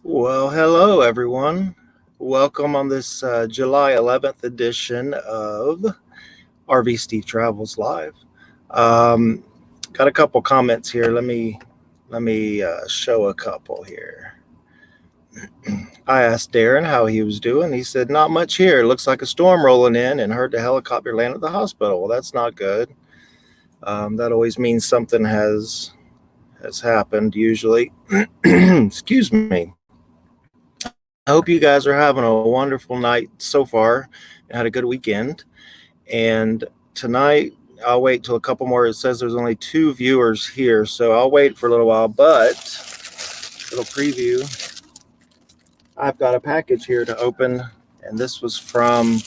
Well, hello everyone. Welcome on this July 11th edition of RV Steve Travels Live. Got a couple comments here. Let me show a couple here. I asked Darren how he was doing. He said, "Not much here. Looks like a storm rolling in, and heard the helicopter land at the hospital." Well, that's not good. That always means something has happened. Usually, excuse me. I hope you guys are having a wonderful night so far and had a good weekend. And tonight, I'll wait till a couple more. It says there's only 2 viewers here, so I'll wait for a little while. But, little preview, I've got a package here to open, and this was from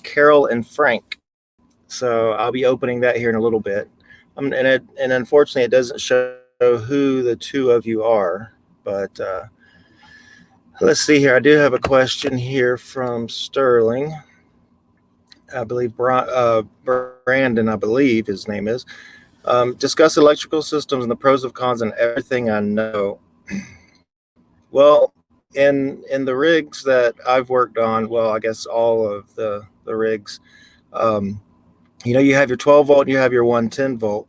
Carol and Frank. So I'll be opening that here in a little bit. And unfortunately, it doesn't show who the 2 of you are, but let's see here. I do have a question here from Sterling. I believe Brandon, I believe his name is. Discuss electrical systems and the pros and cons and everything I know. Well, in the rigs that I've worked on, well, I guess all of the rigs, you have your 12 volt and you have your 110 volt.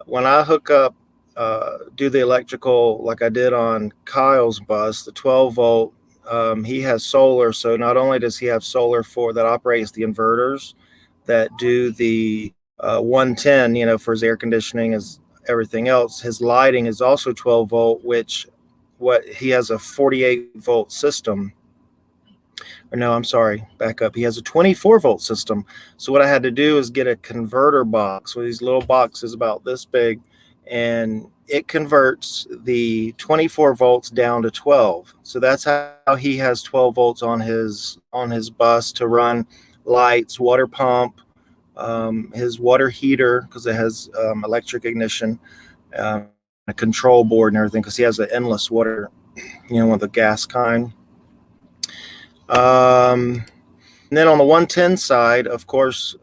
When I hook up, do the electrical like I did on Kyle's bus, the 12 volt, he has solar. So not only does he have solar that operates the inverters that do the 110, for his air conditioning, as everything else, his lighting is also 12 volt, he has a 48 volt system. Or no, I'm sorry, back up. He has a 24 volt system. So what I had to do is get a converter box with these little boxes about this big, and it converts the 24 volts down to 12. So that's how he has 12 volts on his bus to run lights, water pump, his water heater, because it has electric ignition, a control board and everything, because he has an endless water, with the gas kind. And then on the 110 side, of course,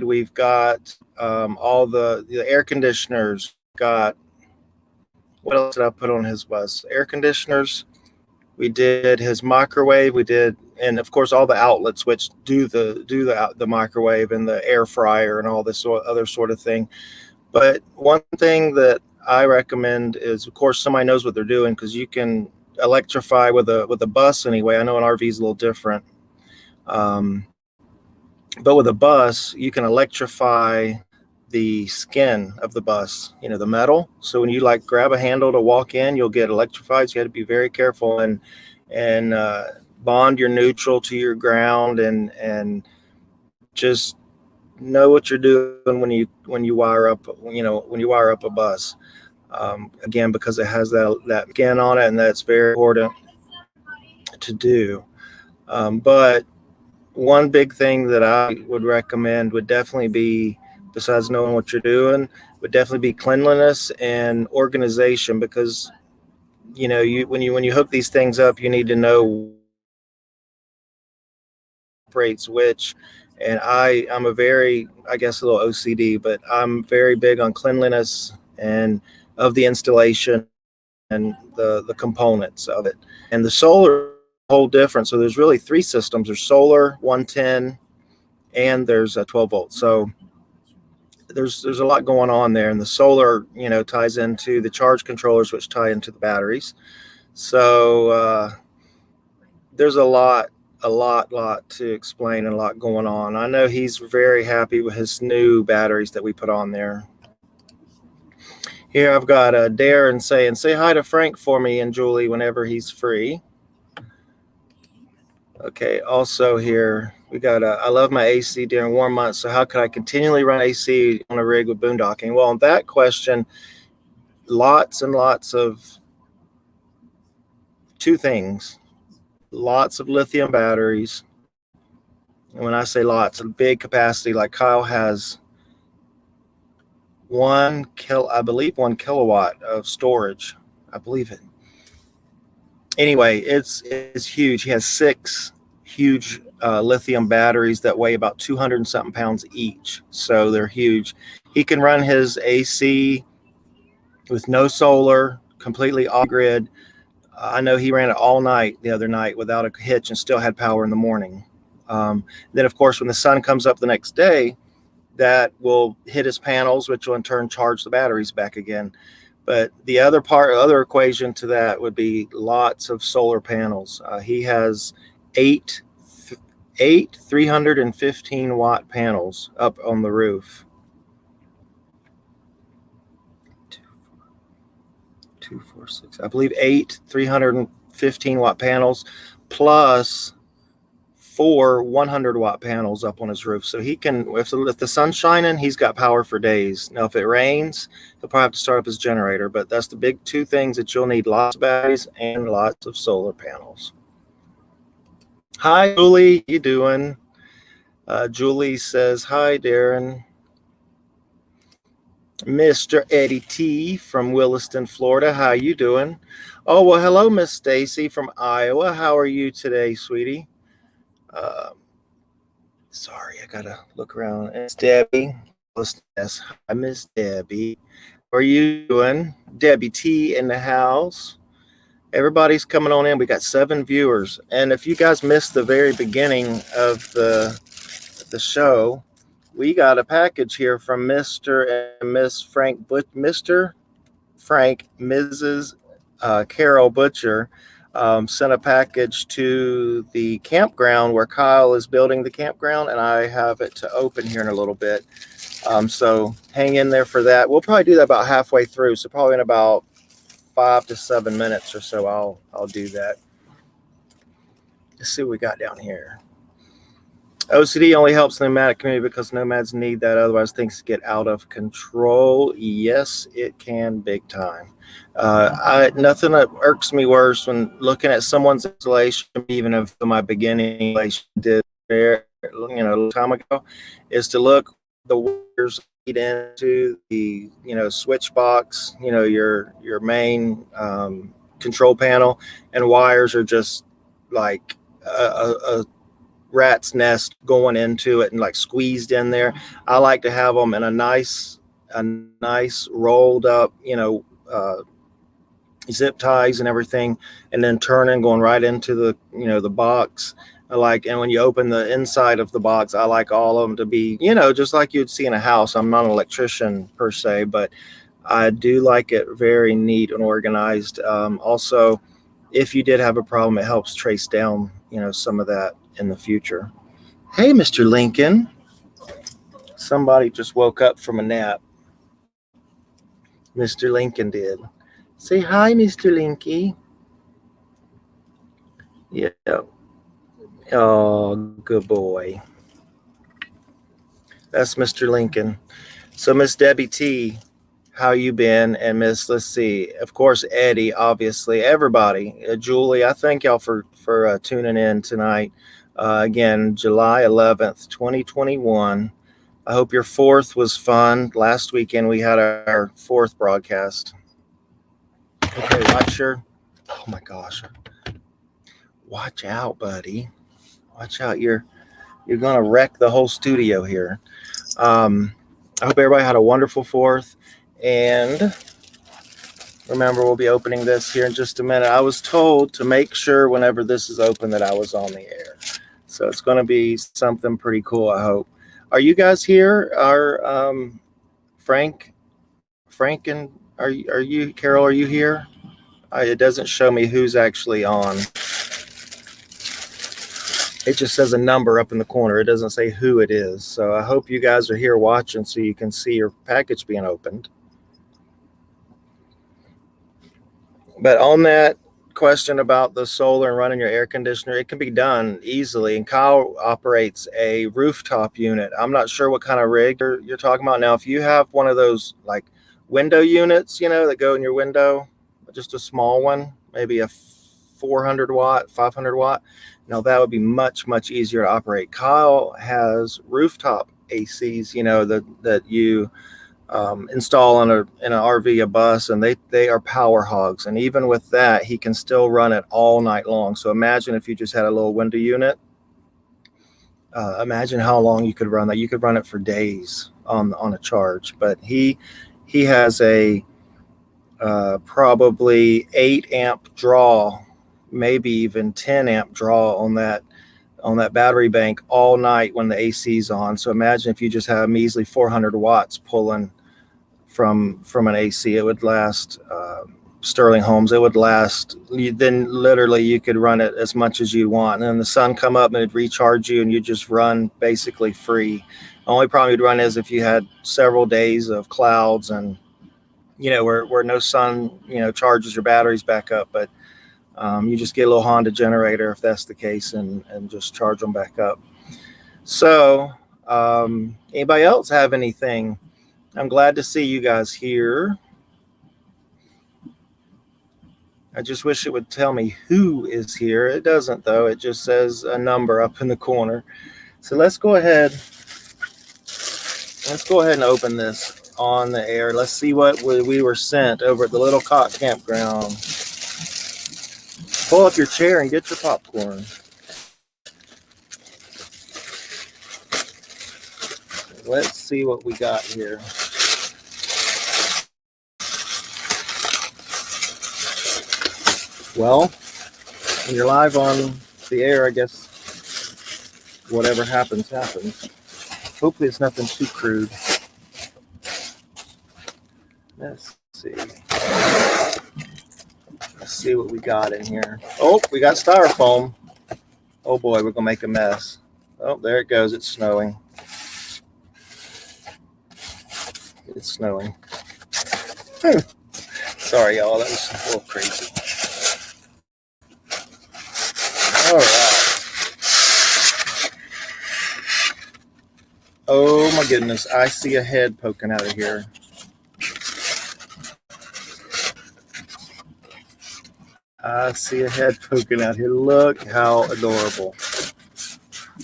we've got all the air conditioners. Got, what else did I put on his bus? Air conditioners. We did his microwave. We did, and of course, all the outlets which do the microwave and the air fryer and all this other sort of thing. But one thing that I recommend is, of course, somebody knows what they're doing, because you can electrify with a bus anyway. I know an RV is a little different, but with a bus, you can electrify the skin of the bus, the metal. So when you grab a handle to walk in, you'll get electrified. So you have to be very careful and bond your neutral to your ground, and just know what you're doing when you wire up a bus. Again, because it has that skin on it, and that's very important to do. But one big thing that I would recommend would definitely be, besides knowing what you're doing, would definitely be cleanliness and organization, because when you hook these things up, you need to know operates which. And I'm a very, I guess, a little OCD, but I'm very big on cleanliness and of the installation and the components of it. And the solar whole different. So there's really 3 systems. There's solar, 110, and there's a 12 volt. So there's a lot going on there, and the solar ties into the charge controllers, which tie into the batteries. So there's a lot to explain and a lot going on. I know he's very happy with his new batteries that we put on there. Here I've got Darren saying, "Say hi to Frank for me and Julie whenever he's free." Okay, also here, we got I love my AC during warm months, so how could I continually run AC on a rig with boondocking? Well, on that question, lots and lots of two things. Lots of lithium batteries. And when I say lots, a big capacity, like Kyle has I believe 1 kilowatt of storage. I believe it. Anyway, it's huge. He has 6 huge lithium batteries that weigh about 200 and something pounds each. So they're huge. He can run his AC with no solar, completely off grid. I know he ran it all night the other night without a hitch and still had power in the morning. Then, of course, when the sun comes up the next day, that will hit his panels, which will in turn charge the batteries back again. But the other equation to that would be lots of solar panels. He has eight 315-watt panels up on the roof. 2, 4, 6. I believe 8 315-watt panels plus 4 100-watt panels up on his roof. So he can, if the sun's shining, he's got power for days. Now, if it rains, he'll probably have to start up his generator. But that's the big 2 things that you'll need: lots of batteries and lots of solar panels. Hi, Julie. You doing? Julie says, hi, Darren. Mr. Eddie T from Williston, Florida. How you doing? Oh, well, hello, Miss Stacy from Iowa. How are you today, sweetie? Sorry, I gotta look around. It's Debbie. Yes, hi, Miss Debbie. How are you doing? Debbie T in the house. Everybody's coming on in. We got 7 viewers. And if you guys missed the very beginning of the show, we got a package here from Mr. and Miss Frank Mr. Frank, Mrs. Carol Butcher sent a package to the campground where Kyle is building the campground, and I have it to open here in a little bit. So hang in there for that. We'll probably do that about halfway through, so probably in about 5 to 7 minutes or so I'll do that. Let's see what we got down here. OCD only helps the nomadic community because nomads need that, otherwise things get out of control. Yes, it can, big time. Nothing that irks me worse when looking at someone's installation, even if my beginning installation did a long time ago, is to look the wires lead into the switch box, your main control panel, and wires are just like a rat's nest going into it and like squeezed in there. I like to have them in a nice rolled up, zip ties and everything, and then turning going right into the the box. And when you open the inside of the box, I like all of them to be just like you'd see in a house. I'm not an electrician per se, but I do like it very neat and organized. Also, if you did have a problem, it helps trace down some of that in the future. Hey, Mr. Lincoln. Somebody just woke up from a nap. Mr. Lincoln did. Say hi, Mr. Linky. Yeah. Oh, good boy. That's Mr. Lincoln. So, Miss Debbie T, how you been? And let's see, of course, Eddie, obviously, everybody. Julie, I thank y'all for tuning in tonight. Again, July 11th, 2021. I hope your 4th was fun. Last weekend, we had our 4th broadcast. Okay, oh my gosh. Watch out, buddy. Watch out. You're going to wreck the whole studio here. I hope everybody had a wonderful 4th. And remember, we'll be opening this here in just a minute. I was told to make sure whenever this is open that I was on the air. So it's going to be something pretty cool, I hope. Are you guys here? Frank and are you, Carol, are you here? It doesn't show me who's actually on. It just says a number up in the corner. It doesn't say who it is. So I hope you guys are here watching so you can see your package being opened. But on that question about the solar and running your air conditioner, it can be done easily. And Kyle operates a rooftop unit. I'm not sure what kind of rig you're talking about. Now, if you have one of those like window units, that go in your window, just a small one, maybe a 400 watt, 500 watt, that would be much, much easier to operate. Kyle has rooftop ACs, that you install in an RV, a bus, and they are power hogs. And even with that, he can still run it all night long. So imagine if you just had a little window unit. Imagine how long you could run that. You could run it for days on a charge. But he has a probably 8 amp draw, maybe even 10 amp draw on that battery bank all night when the AC's on. So imagine if you just have a measly 400 watts pulling from an AC. It would last, Sterling Homes, it would last. Then literally you could run it as much as you want, and then the sun come up and it'd recharge you, and you just run basically free. The only problem you'd run is if you had several days of clouds and where no sun charges your batteries back up. But you just get a little Honda generator if that's the case, and just charge them back up. So anybody else have anything? I'm glad to see you guys here. I just wish it would tell me who is here. It doesn't, though. It just says a number up in the corner. So let's go ahead and open this on the air. Let's see what we were sent over at the Little Cock Campground. Pull up your chair and get your popcorn. Let's see what we got here. Well, when you're live on the air, I guess whatever happens, happens. Hopefully it's nothing too crude. Let's see. Let's see what we got in here. Oh, we got styrofoam. Oh boy, we're gonna make a mess. Oh, there it goes. It's snowing. It's snowing. Sorry, y'all. That was a little crazy. All right. Oh my goodness. I see a head poking out of here. I see a head poking out here. Look how adorable.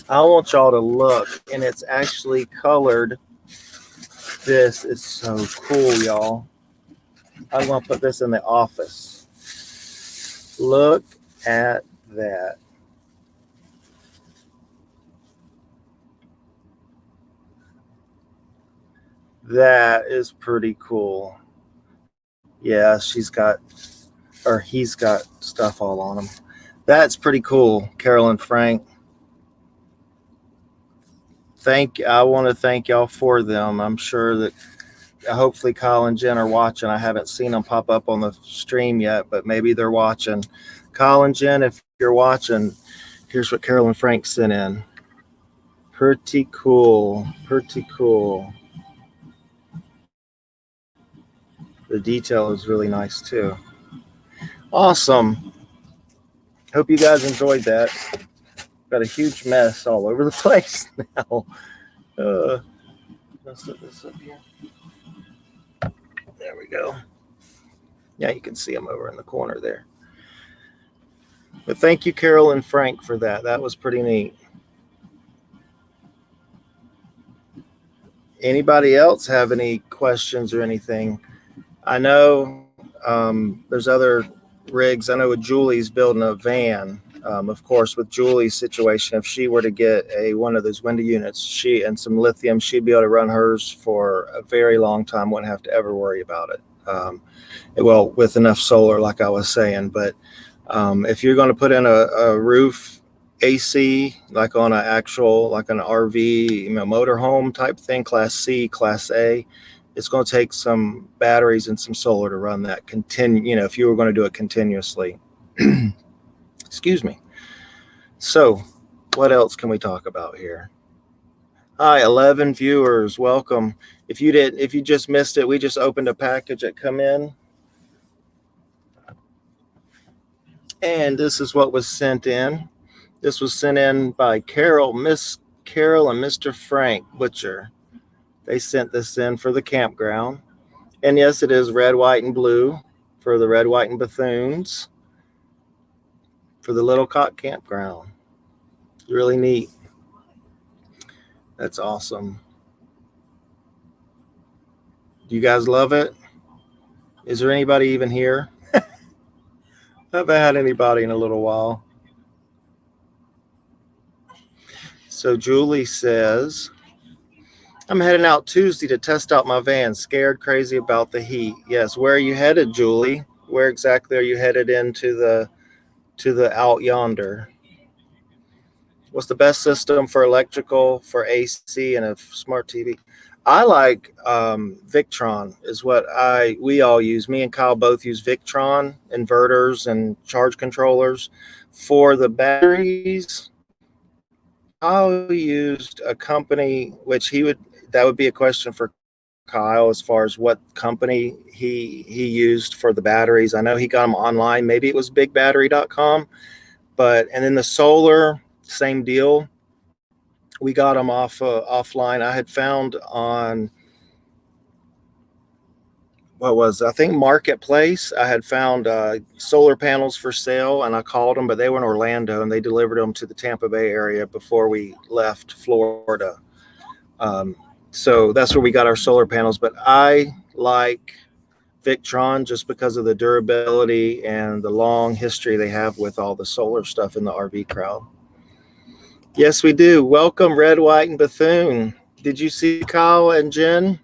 I want y'all to look, and it's actually colored. This is so cool, y'all. I'm going to put this in the office. Look at that. That is pretty cool. Yeah, he's got stuff all on him. That's pretty cool, Carol and Frank. I want to thank y'all for them. I'm sure that hopefully Kyle and Jen are watching. I haven't seen them pop up on the stream yet, but maybe they're watching. Kyle and Jen, if you're watching, here's what Carol and Frank sent in. Pretty cool. Pretty cool. The detail is really nice too. Awesome. Hope you guys enjoyed that. Got a huge mess all over the place now. Let's set this up here. There we go. Yeah, you can see them over in the corner there. But thank you, Carol and Frank, for that. That was pretty neat. Anybody else have any questions or anything? I know there's other rigs. I know with Julie's building a van. Of course, with Julie's situation, if she were to get one of those window units, and some lithium, she'd be able to run hers for a very long time. Wouldn't have to ever worry about it. Well, with enough solar, like I was saying. But if you're going to put in a roof AC, like on an RV, motorhome type thing, Class C, Class A, it's going to take some batteries and some solar to run that if you were going to do it continuously. Excuse me. So what else can we talk about here? Hi, 11 viewers. Welcome. If you just missed it, we just opened a package that come in. And this is what was sent in. This was sent in by Miss Carol and Mr. Frank Butcher. They sent this in for the campground. And yes, it is red, white, and blue for the Red, White, and Bethunes for the Little Cock Campground. Really neat. That's awesome. Do you guys love it? Is there anybody even here? I haven't had anybody in a little while. So Julie says, I'm heading out Tuesday to test out my van. Scared crazy about the heat. Yes. Where are you headed, Julie? Where exactly are you headed into the out yonder? What's the best system for electrical, for AC, and a smart TV? I like Victron is what we all use. Me and Kyle both use Victron inverters and charge controllers. For the batteries, Kyle used a company that would be a question for Kyle as far as what company he used for the batteries. I know he got them online. Maybe it was bigbattery.com, and then the solar, same deal. We got them offline. I had found on I think Marketplace. I had found solar panels for sale, and I called them, but they were in Orlando, and they delivered them to the Tampa Bay area before we left Florida. So that's where we got our solar panels. But I like Victron just because of the durability and the long history they have with all the solar stuff in the RV crowd. Yes, we do. Welcome, Red, White, and Bethune. Did you see Kyle and Jen?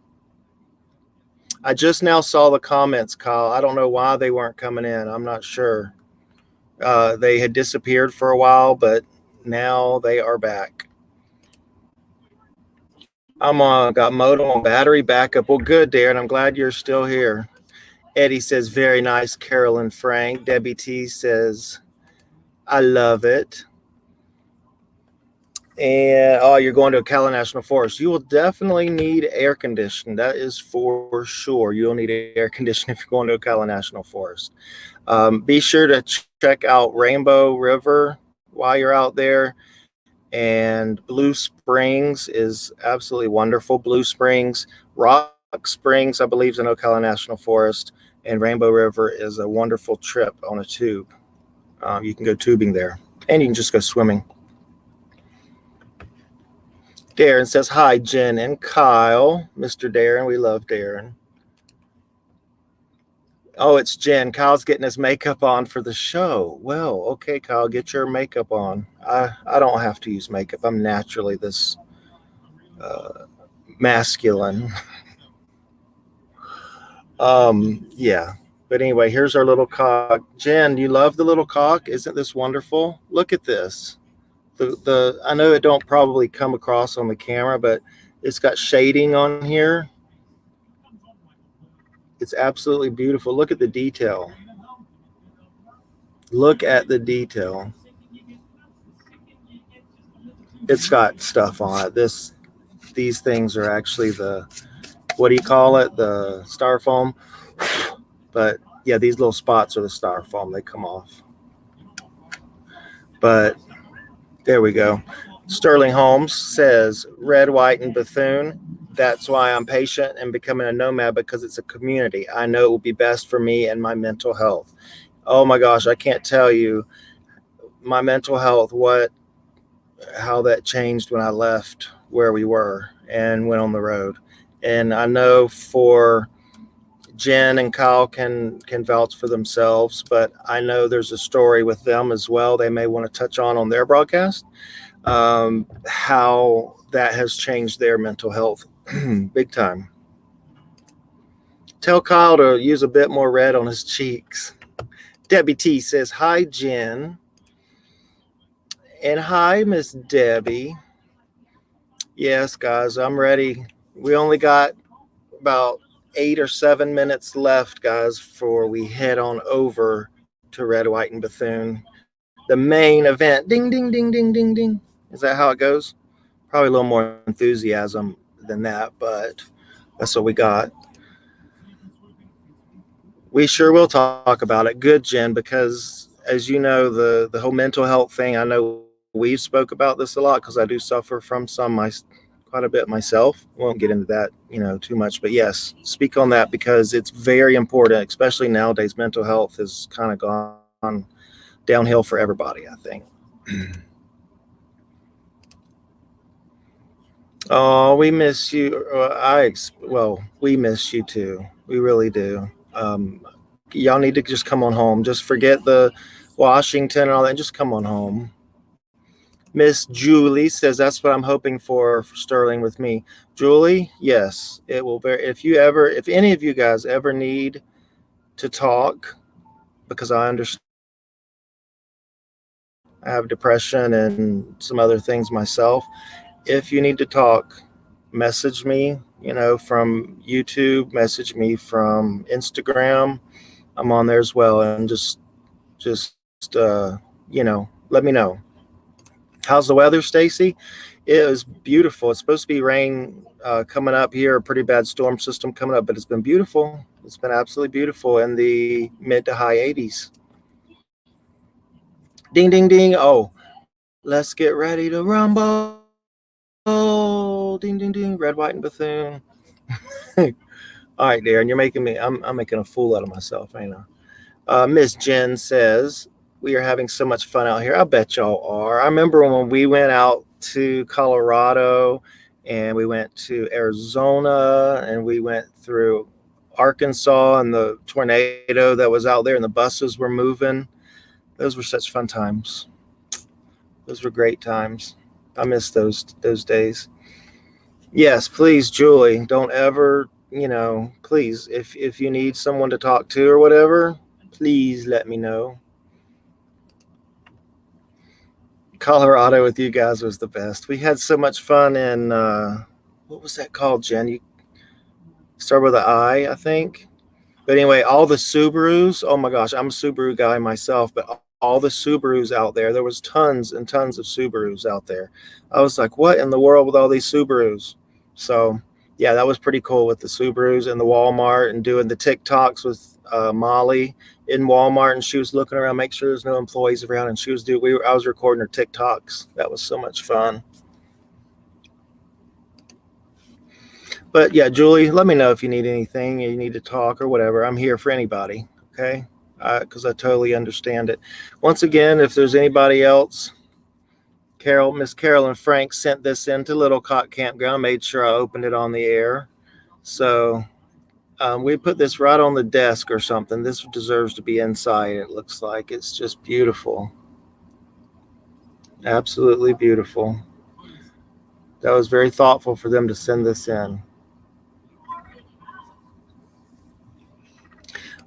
I just now saw the comments, Kyle. I don't know why they weren't coming in. I'm not sure. They had disappeared for a while, but now they are back. Got modem on battery backup. Well, good, Darren. I'm glad you're still here. Eddie says, very nice, Carolyn Frank. Debbie T says, I love it. And you're going to Ocala National Forest. You will definitely need air conditioning. That is for sure. You'll need air conditioning if you're going to Ocala National Forest. Be sure to check out Rainbow River while you're out there. And Blue Springs is absolutely wonderful. Blue Springs, Rock Springs, I believe, is in Ocala National Forest. And Rainbow River is a wonderful trip on a tube. You can go tubing there. And you can just go swimming. Darren says, hi, Jen and Kyle. Mr. Darren, we love Darren. Oh, it's Jen. Kyle's getting his makeup on for the show. Well, okay, Kyle, get your makeup on. I don't have to use makeup. I'm naturally this masculine. Yeah. But anyway, here's our little cock. Jen, you love the little cock? Isn't this wonderful? Look at this. I know it don't probably come across on the camera, but it's got shading on here. It's absolutely beautiful. Look at the detail. Look at the detail. It's got stuff on it. These things are actually what do you call it? The styrofoam. But yeah, these little spots are the styrofoam. They come off. But there we go. Sterling Holmes says, Red, White, and Bethune. That's why I'm patient and becoming a nomad, because it's a community. I know it will be best for me and my mental health. Oh my gosh, I can't tell you my mental health, how that changed when I left where we were and went on the road. And I know for Jen and Kyle can vouch for themselves, but I know there's a story with them as well. They may want to touch on their broadcast, how that has changed their mental health big time. Tell Kyle to use a bit more red on his cheeks. Debbie T says, hi, Jen. And hi, Miss Debbie. Yes, guys, I'm ready. We only got about 8 or 7 minutes left, guys, before we head on over to Red, White, and Bethune. The main event. Ding, ding, ding, ding, ding, ding. Is that how it goes? Probably a little more enthusiasm than that, but that's what we got. We sure will talk about it. Good, Jen, because as you know, the whole mental health thing. I know we spoke about this a lot because I do suffer from quite a bit myself. Won't get into that, too much. But yes, speak on that because it's very important, especially nowadays. Mental health has kind of gone downhill for everybody, I think. Oh, we miss you. We miss you too. We really do. Y'all need to just come on home. Just forget the Washington and all that. And just come on home. Miss Julie says that's what I'm hoping for Sterling with me. Julie, yes, it will. If any of you guys ever need to talk, because I understand I have depression and some other things myself. If you need to talk, message me, from YouTube, message me from Instagram. I'm on there as well. And just, let me know. How's the weather, Stacy? It was beautiful. It's supposed to be rain coming up here, a pretty bad storm system coming up, but it's been beautiful. It's been absolutely beautiful in the mid to high 80s. Ding, ding, ding. Oh, let's get ready to rumble. Ding, ding, ding. Red, white, and Bethune. All right, Darren, I'm making a fool out of myself, ain't I? Miss Jen says, we are having so much fun out here. I bet y'all are. I remember when we went out to Colorado and we went to Arizona and we went through Arkansas and the tornado that was out there and the buses were moving. Those were such fun times. Those were great times. I miss those days. Yes, please, Julie, don't ever, please, if you need someone to talk to or whatever, please let me know. Colorado with you guys was the best. We had so much fun in what was that called, Jen? You start with an I think. But anyway, all the Subarus. Oh my gosh, I'm a Subaru guy myself, but all the Subarus out there was tons and tons of Subarus out there. I was like, what in the world with all these Subarus? So yeah, that was pretty cool with the Subarus and the Walmart and doing the TikToks with Molly in Walmart, and she was looking around, make sure there's no employees around, and I was recording her TikToks. That was so much fun. But yeah, Julie, let me know if you need anything, you need to talk or whatever. I'm here for anybody, okay? Because I totally understand it. Once again, if there's anybody else, Miss Carolyn Frank sent this into Little Cock Campground, made sure I opened it on the air. So we put this right on the desk or something. This deserves to be inside, it looks like. It's just beautiful. Absolutely beautiful. That was very thoughtful for them to send this in.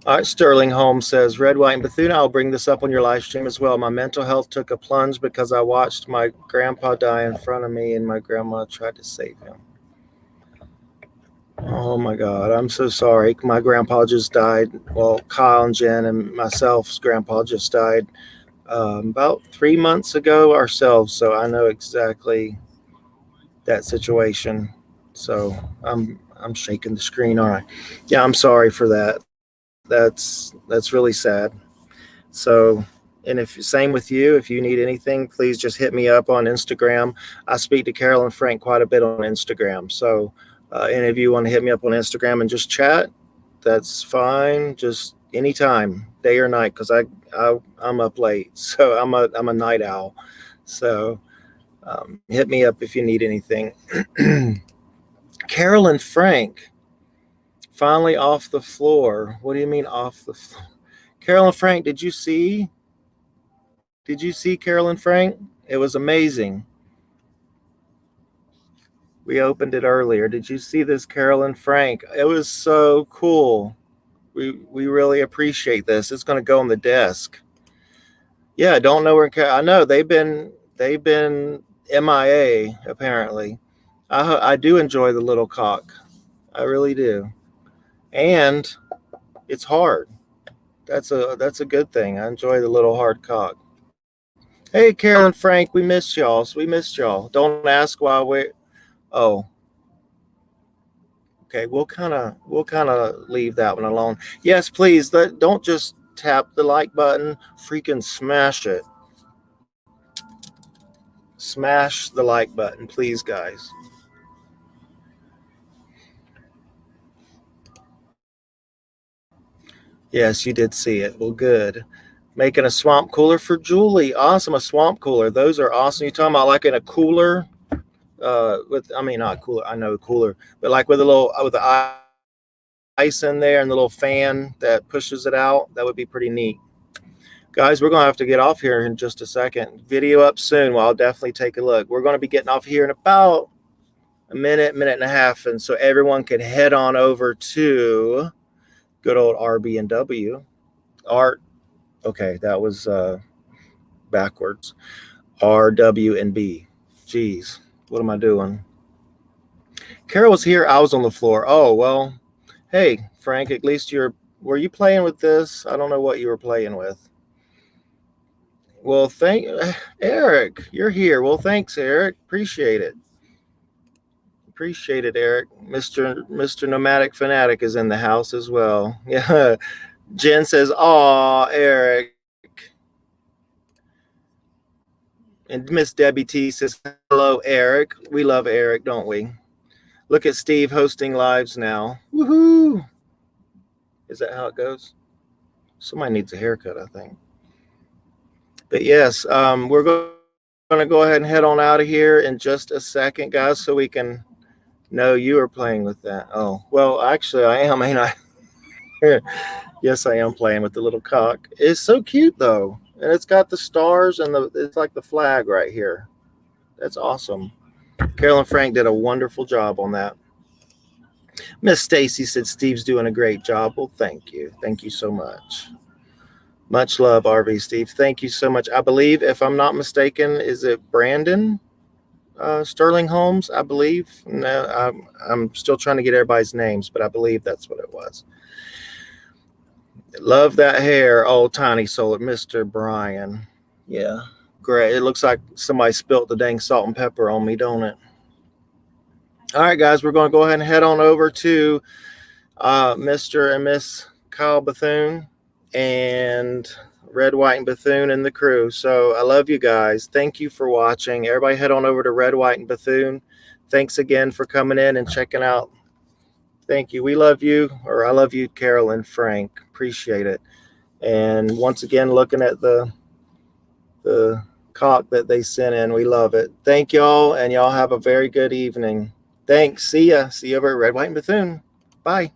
All right, Sterling Holmes says, Red, White, and Bethune, I'll bring this up on your live stream as well. My mental health took a plunge because I watched my grandpa die in front of me and my grandma tried to save him. Oh my God, I'm so sorry. My grandpa just died. Well, Kyle and Jen and myself's grandpa just died about 3 months ago ourselves. So I know exactly that situation. So I'm shaking the screen. All right. Yeah, I'm sorry for that. That's really sad. So, and same with you, if you need anything, please just hit me up on Instagram. I speak to Carol and Frank quite a bit on Instagram. So, any of you want to hit me up on Instagram and just chat, that's fine. Just anytime, day or night, because I'm up late. So I'm a night owl. So hit me up if you need anything. Carol and Frank finally off the floor. What do you mean off the floor? Carol and Frank, did you see Carol and Frank? It was amazing. We opened it earlier. Did you see this, Carol and Frank? It was so cool. We really appreciate this. It's going to go on the desk. Yeah, I don't know where. I know they've been MIA apparently. I do enjoy the little cock. I really do, and it's hard. That's a good thing. I enjoy the little hard cock. Hey, Carol and Frank, we missed y'all. So we missed y'all. Don't ask why we. Oh, okay. We'll kind of leave that one alone. Yes, please. Don't just tap the like button. Freaking smash it. Smash the like button, please, guys. Yes, you did see it. Well, good. Making a swamp cooler for Julie. Awesome, a swamp cooler. Those are awesome. You talking about like in a cooler? I mean, not cooler. I know cooler, but like with a little with the ice in there and the little fan that pushes it out. That would be pretty neat. Guys, we're going to have to get off here in just a second. Video up soon. Well, I'll definitely take a look. We're going to be getting off here in about a minute and a half, and so everyone can head on over to good old RB&W. Art. Okay, that was backwards. RW&B. Jeez, what am I doing? Carol was here. I was on the floor. Oh, well, hey, Frank, at least were you playing with this? I don't know what you were playing with. Well, Eric, you're here. Well, thanks, Eric. Appreciate it. Appreciate it, Eric. Mr. Nomadic Fanatic is in the house as well. Yeah. Jen says, "Aw, Eric." And Miss Debbie T says, "Hello, Eric. We love Eric, don't we?" Look at Steve hosting lives now. Woohoo! Is that how it goes? Somebody needs a haircut, I think. But yes, we're going to go ahead and head on out of here in just a second, guys, so we can know you are playing with that. Oh, well, actually, I am, ain't I? Yes, I am playing with the little cock. It's so cute, though. And it's got the stars and it's like the flag right here. That's awesome. Carolyn Frank did a wonderful job on that. Miss Stacy said Steve's doing a great job. Well, thank you. Thank you so much. Much love, RV Steve. Thank you so much. I believe, if I'm not mistaken, is it Brandon Sterling Holmes? I believe. No, I'm still trying to get everybody's names, but I believe that's what it was. Love that hair, old tiny soul, Mr. Brian. Yeah, great. It looks like somebody spilt the dang salt and pepper on me, don't it? All right, guys, we're going to go ahead and head on over to Mr. and Miss Kyle Bethune and Red, White, and Bethune and the crew. So I love you guys. Thank you for watching. Everybody head on over to Red, White, and Bethune. Thanks again for coming in and checking out. Thank you. We love you, or I love you, Carol and Frank. Appreciate it. And once again, looking at the cock that they sent in, we love it. Thank y'all, and y'all have a very good evening. Thanks. See ya. See you over at Red, White, and Bethune. Bye.